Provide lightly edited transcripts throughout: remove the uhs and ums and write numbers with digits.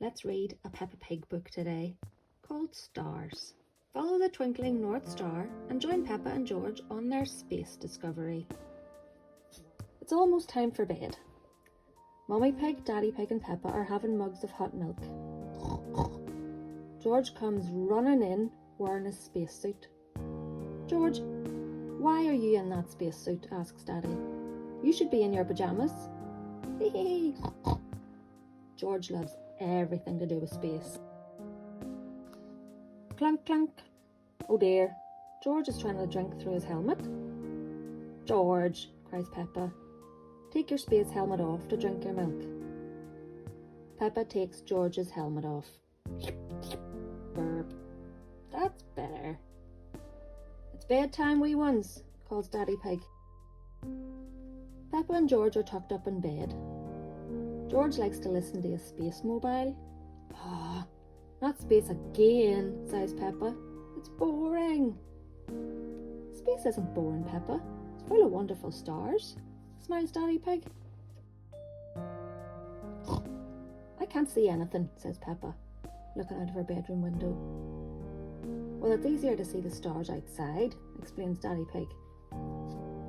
Let's read a Peppa Pig book today called Stars. Follow the twinkling North Star and join Peppa and George on their space discovery. It's almost time for bed. Mummy Pig, Daddy Pig and Peppa are having mugs of hot milk. George comes running in wearing his spacesuit. George, why are you in that spacesuit? Asks Daddy. You should be in your pyjamas. Hee. George loves everything to do with space. Clunk, clunk. Oh dear, George is trying to drink through his helmet. George, cries Peppa, take your space helmet off to drink your milk. Peppa takes George's helmet off. Burp. That's better. It's bedtime, wee ones, calls Daddy Pig. Peppa and George are tucked up in bed. George likes to listen to his space mobile. Ah, not space again, sighs Peppa. It's boring. Space isn't boring, Peppa. It's full of wonderful stars, smiles Daddy Pig. I can't see anything, says Peppa, looking out of her bedroom window. Well, it's easier to see the stars outside, explains Daddy Pig.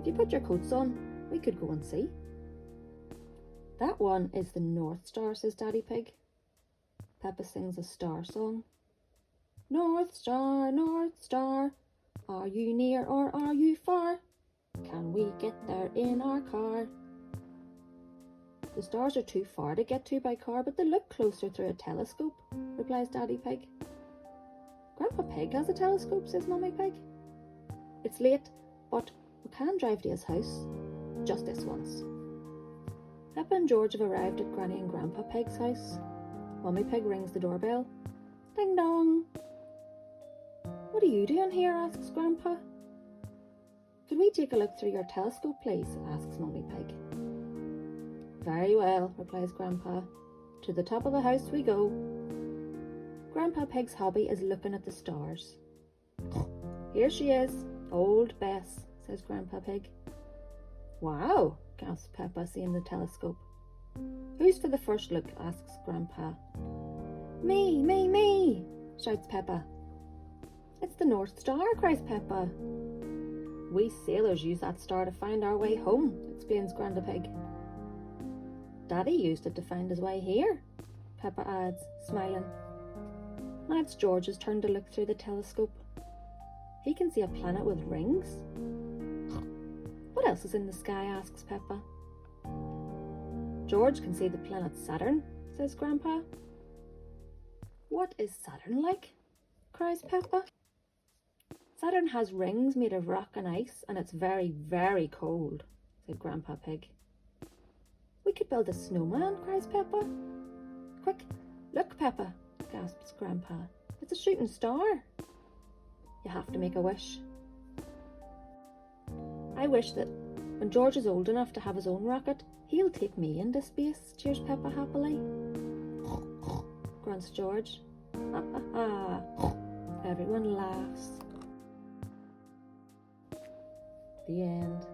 If you put your coats on, we could go and see. That one is the North Star, says Daddy Pig. Peppa sings a star song. North Star, are you near or are you far? Can we get there in our car? The stars are too far to get to by car, but they look closer through a telescope, replies Daddy Pig. Grandpa Pig has a telescope, says Mummy Pig. It's late, but we can drive to his house. Just this once. Peppa and George have arrived at Granny and Grandpa Pig's house. Mummy Pig rings the doorbell. Ding dong. What are you doing here? Asks Grandpa. Could we take a look through your telescope, please? Asks Mummy Pig. Very well, replies Grandpa. To the top of the house we go. Grandpa Pig's hobby is looking at the stars. Here she is, old Bess, says Grandpa Pig. Wow, gasps Peppa, seeing the telescope. Who's for the first look? Asks Grandpa. Me, shouts Peppa. It's the North Star, cries Peppa. We sailors use that star to find our way home, explains Grandpa Pig. Daddy used it to find his way here, Peppa adds, smiling. Now it's George's turn to look through the telescope. He can see a planet with rings. What else is in the sky? Asks Peppa. George can see the planet Saturn, says Grandpa. What is Saturn like? Cries Peppa. Saturn has rings made of rock and ice, and it's very, very cold, said Grandpa Pig. We could build a snowman, cries Peppa. Quick, look, Peppa, gasps Grandpa. It's a shooting star. You have to make a wish. I wish that when George is old enough to have his own rocket, he'll take me into space, cheers Peppa happily. Grunts George. Ha ha ha. Everyone laughs. The end.